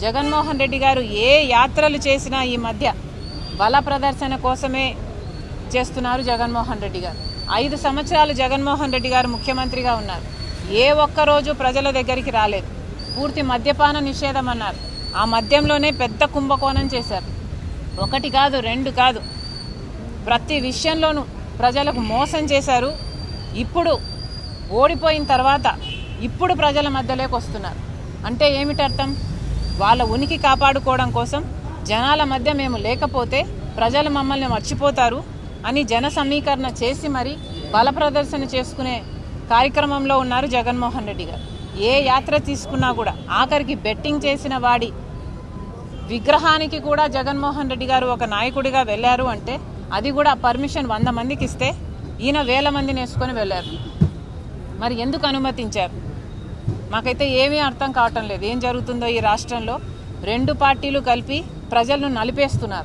జగన్మోహన్ రెడ్డి గారు ఏ యాత్రలు చేసినా ఈ మధ్య బల ప్రదర్శన కోసమే చేస్తున్నారు. జగన్మోహన్ రెడ్డి గారు 5 సంవత్సరాలు జగన్మోహన్ రెడ్డి గారు ముఖ్యమంత్రిగా ఉన్నారు. ఏ ఒక్కరోజు ప్రజల దగ్గరికి రాలేదు. పూర్తి మద్యపాన నిషేధం అన్నారు. ఆ మద్యంలోనే పెద్ద కుంభకోణం చేశారు. 1 కాదు 2 కాదు, ప్రతి విషయంలోనూ ప్రజలకు మోసం చేశారు. ఇప్పుడు ఓడిపోయిన తర్వాత ఇప్పుడు ప్రజల మధ్యలోకి వస్తున్నారు. అంటే ఏమిటి అర్థం? వాళ్ళ ఉనికి కాపాడుకోవడం కోసం జనాల మధ్య మేము లేకపోతే ప్రజలు మమ్మల్ని మర్చిపోతారు అని జన సమీకరణ చేసి మరి బల ప్రదర్శన చేసుకునే కార్యక్రమంలో ఉన్నారు జగన్మోహన్ రెడ్డి గారు. ఏ యాత్ర తీసుకున్నా కూడా ఆఖరికి బెట్టింగ్ చేసిన వాడి విగ్రహానికి కూడా జగన్మోహన్ రెడ్డి గారు ఒక నాయకుడిగా వెళ్ళారు అంటే అది కూడా పర్మిషన్ 100 మందికి ఇస్తే ఈయన 1000 మందిని వేసుకొని వెళ్ళారు. మరి ఎందుకు అనుమతించారు? మాకైతే ఏమీ అర్థం కావటం లేదు. ఏం జరుగుతుందో ఈ రాష్ట్రంలో 2 పార్టీలు కలిపి ప్రజలను నలిపేస్తున్నారు.